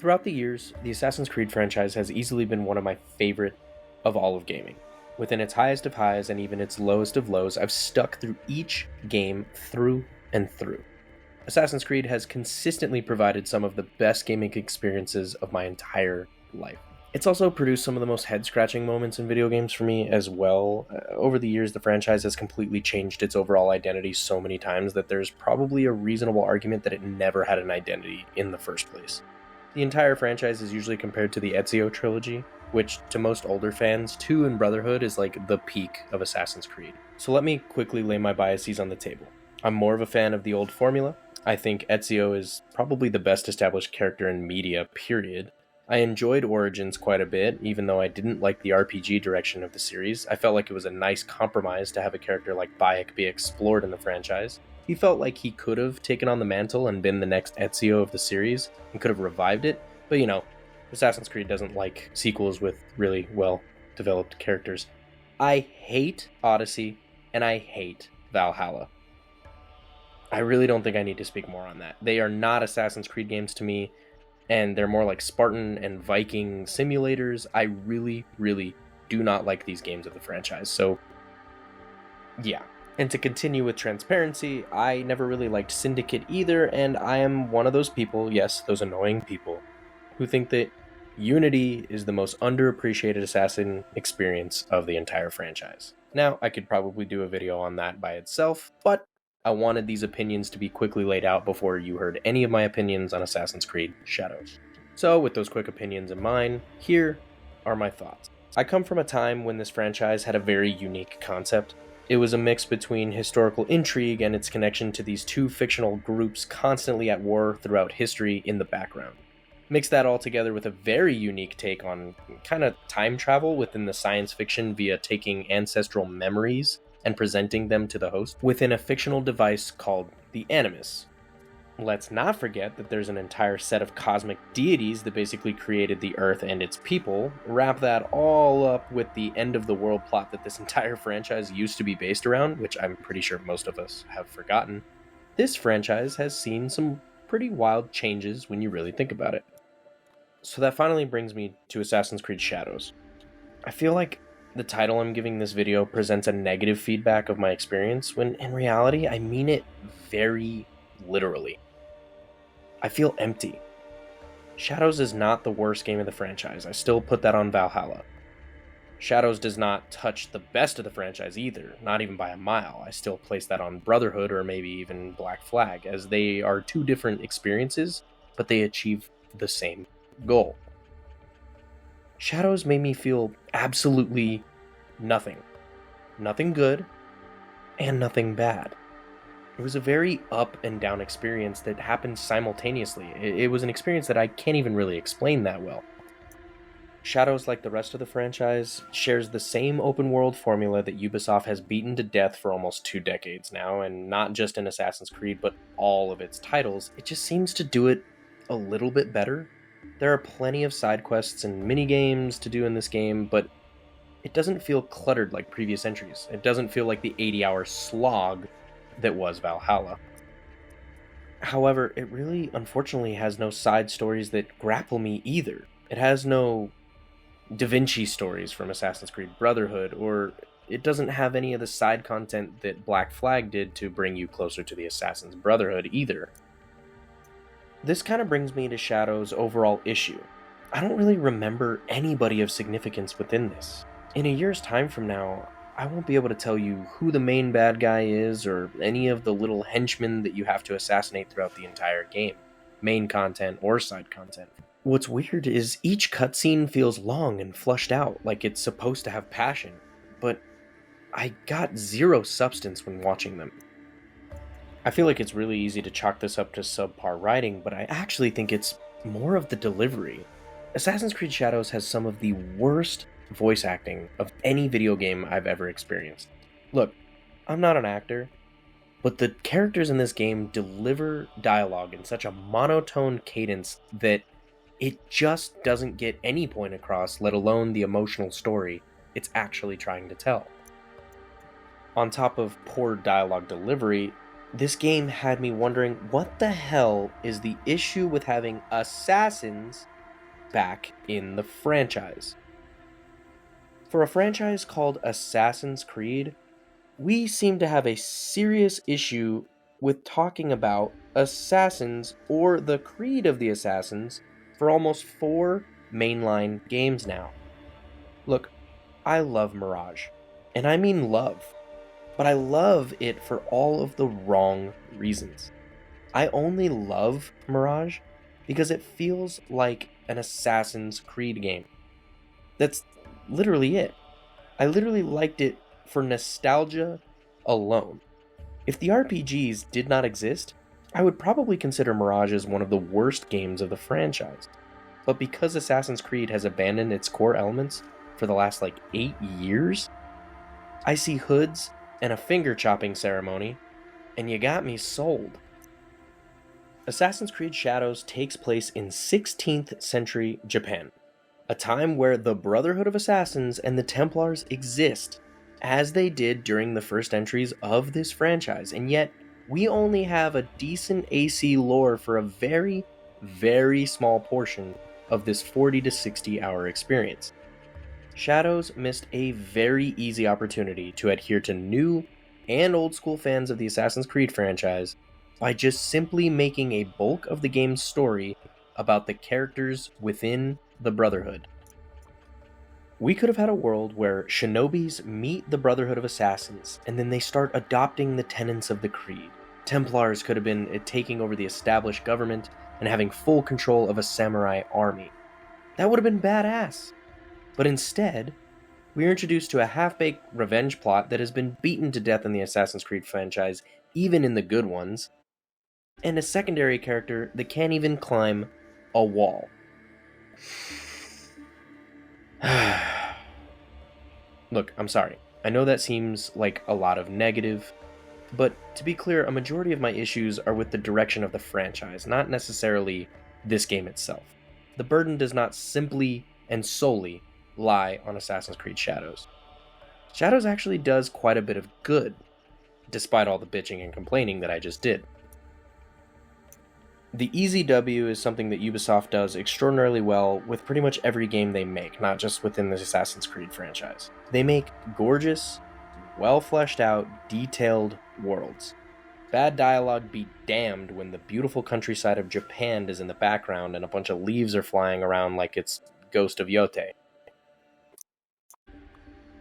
Throughout the years, the Assassin's Creed franchise has easily been one of my favorite of all of gaming. Within its highest of highs and even its lowest of lows, I've stuck through each game through and through. Assassin's Creed has consistently provided some of the best gaming experiences of my entire life. It's also produced some of the most head-scratching moments in video games for me as well. Over the years, the franchise has completely changed its overall identity so many times that there's probably a reasonable argument that it never had an identity in the first place. The entire franchise is usually compared to the Ezio trilogy, which to most older fans, 2 and Brotherhood is like the peak of Assassin's Creed. So let me quickly lay my biases on the table. I'm more of a fan of the old formula. I think Ezio is probably the best established character in media, period. I enjoyed Origins quite a bit, even though I didn't like the RPG direction of the series. I felt like it was a nice compromise to have a character like Bayek be explored in the franchise. He felt like he could have taken on the mantle and been the next Ezio of the series, and could have revived it, but Assassin's Creed doesn't like sequels with really well-developed characters. I hate Odyssey, and I hate Valhalla. I really don't think I need to speak more on that. They are not Assassin's Creed games to me, and they're more like Spartan and Viking simulators. I really, really do not like these games of the franchise, so yeah. And to continue with transparency, I never really liked Syndicate either, and I am one of those people, yes, those annoying people, who think that Unity is the most underappreciated assassin experience of the entire franchise. Now, I could probably do a video on that by itself, but I wanted these opinions to be quickly laid out before you heard any of my opinions on Assassin's Creed Shadows. So, with those quick opinions in mind, here are my thoughts. I come from a time when this franchise had a very unique concept. It was a mix between historical intrigue and its connection to these 2 fictional groups constantly at war throughout history in the background. Mix that all together with a very unique take on kind of time travel within the science fiction via taking ancestral memories and presenting them to the host within a fictional device called the Animus. Let's not forget that there's an entire set of cosmic deities that basically created the Earth and its people. Wrap that all up with the end of the world plot that this entire franchise used to be based around, which I'm pretty sure most of us have forgotten. This franchise has seen some pretty wild changes when you really think about it. So that finally brings me to Assassin's Creed Shadows. I feel like the title I'm giving this video presents a negative feedback of my experience, when in reality, I mean it very literally. I feel empty. Shadows is not the worst game of the franchise. I still put that on Valhalla. Shadows does not touch the best of the franchise either, not even by a mile. I still place that on Brotherhood or maybe even Black Flag, as they are 2 different experiences, but they achieve the same goal. Shadows made me feel absolutely nothing. Nothing good, and nothing bad. It was a very up and down experience that happened simultaneously. It was an experience that I can't even really explain that well. Shadows, like the rest of the franchise, shares the same open world formula that Ubisoft has beaten to death for almost 2 decades now, and not just in Assassin's Creed, but all of its titles. It just seems to do it a little bit better. There are plenty of side quests and mini-games to do in this game, but it doesn't feel cluttered like previous entries. It doesn't feel like the 80-hour slog that was Valhalla. However, it really, unfortunately, has no side stories that grapple me either. It has no Da Vinci stories from Assassin's Creed Brotherhood, or it doesn't have any of the side content that Black Flag did to bring you closer to the Assassin's Brotherhood either. This kind of brings me to Shadow's overall issue. I don't really remember anybody of significance within this. In a year's time from now, I won't be able to tell you who the main bad guy is or any of the little henchmen that you have to assassinate throughout the entire game, main content or side content. What's weird is each cutscene feels long and flushed out, like it's supposed to have passion, but I got 0 substance when watching them. I feel like it's really easy to chalk this up to subpar writing, but I actually think it's more of the delivery. Assassin's Creed Shadows has some of the worst voice acting of any video game I've ever experienced. Look, I'm not an actor, but the characters in this game deliver dialogue in such a monotone cadence that it just doesn't get any point across, let alone the emotional story it's actually trying to tell. On top of poor dialogue delivery, this game had me wondering what the hell is the issue with having assassins back in the franchise. For a franchise called Assassin's Creed, we seem to have a serious issue with talking about assassins or the creed of the assassins for almost 4 mainline games now. Look, I love Mirage, and I mean love, but I love it for all of the wrong reasons. I only love Mirage because it feels like an Assassin's Creed game. That's literally it. I literally liked it for nostalgia alone. If the RPGs did not exist, I would probably consider Mirage as one of the worst games of the franchise. But because Assassin's Creed has abandoned its core elements for the last 8 years, I see hoods and a finger chopping ceremony, and you got me sold. Assassin's Creed Shadows takes place in 16th century Japan, a time where the Brotherhood of Assassins and the Templars exist, as they did during the first entries of this franchise, and yet we only have a decent AC lore for a very, very small portion of this 40 to 60 hour experience. Shadows missed a very easy opportunity to adhere to new and old school fans of the Assassin's Creed franchise by just simply making a bulk of the game's story about the characters within the Brotherhood. We could have had a world where shinobis meet the Brotherhood of Assassins, and then they start adopting the tenets of the Creed. Templars could have been taking over the established government and having full control of a samurai army. That would have been badass. But instead, we are introduced to a half-baked revenge plot that has been beaten to death in the Assassin's Creed franchise, even in the good ones, and a secondary character that can't even climb a wall. Look, I'm sorry. I know that seems like a lot of negative, but to be clear, a majority of my issues are with the direction of the franchise, not necessarily this game itself. The burden does not simply and solely lie on Assassin's Creed Shadows. Shadows actually does quite a bit of good, despite all the bitching and complaining that I just did. The Easy W is something that Ubisoft does extraordinarily well with pretty much every game they make, not just within the Assassin's Creed franchise. They make gorgeous, well fleshed out, detailed worlds. Bad dialogue be damned when the beautiful countryside of Japan is in the background and a bunch of leaves are flying around like it's Ghost of Yote.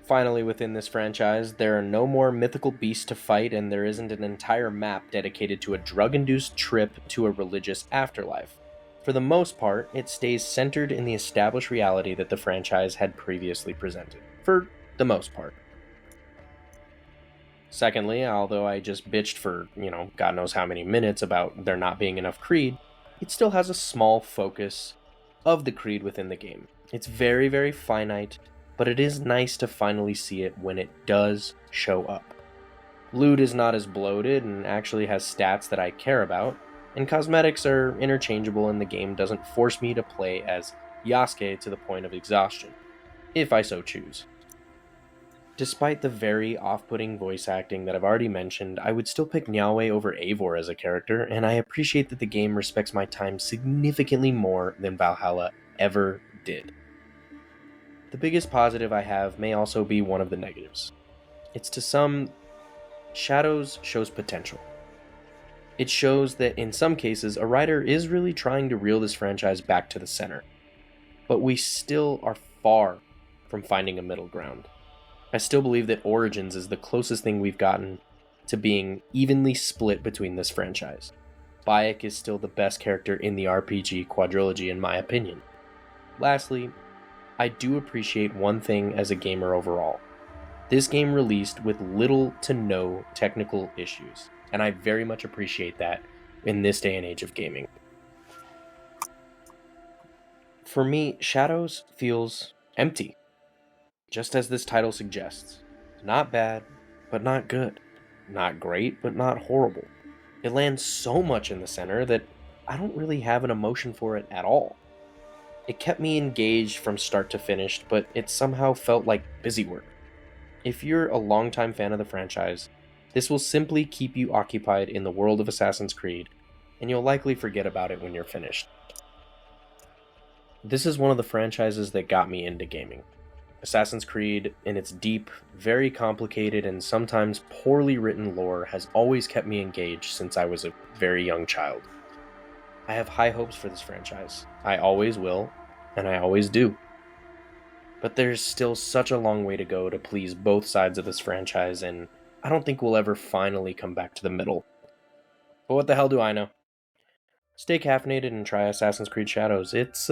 Finally, within this franchise, there are no more mythical beasts to fight, and there isn't an entire map dedicated to a drug-induced trip to a religious afterlife. For the most part, it stays centered in the established reality that the franchise had previously presented. For the most part. Secondly, although I just bitched for, God knows how many minutes about there not being enough Creed, it still has a small focus of the Creed within the game. It's very, very finite, but it is nice to finally see it when it does show up. Loot is not as bloated and actually has stats that I care about, and cosmetics are interchangeable and the game doesn't force me to play as Yasuke to the point of exhaustion, if I so choose. Despite the very off-putting voice acting that I've already mentioned, I would still pick Nyawe over Eivor as a character, and I appreciate that the game respects my time significantly more than Valhalla ever did. The biggest positive I have may also be one of the negatives. It's to some, Shadows shows potential. It shows that in some cases, a writer is really trying to reel this franchise back to the center. But we still are far from finding a middle ground. I still believe that Origins is the closest thing we've gotten to being evenly split between this franchise. Bayek is still the best character in the RPG quadrilogy in my opinion. Lastly, I do appreciate one thing as a gamer overall. This game released with little to no technical issues, and I very much appreciate that in this day and age of gaming. For me, Shadows feels empty, just as this title suggests. Not bad, but not good. Not great, but not horrible. It lands so much in the center that I don't really have an emotion for it at all. It kept me engaged from start to finish, but it somehow felt like busy work. If you're a longtime fan of the franchise, this will simply keep you occupied in the world of Assassin's Creed, and you'll likely forget about it when you're finished. This is one of the franchises that got me into gaming. Assassin's Creed, in its deep, very complicated, and sometimes poorly written lore, has always kept me engaged since I was a very young child. I have high hopes for this franchise. I always will, and I always do. But there's still such a long way to go to please both sides of this franchise, and I don't think we'll ever finally come back to the middle. But what the hell do I know? Stay caffeinated and try Assassin's Creed Shadows. It's,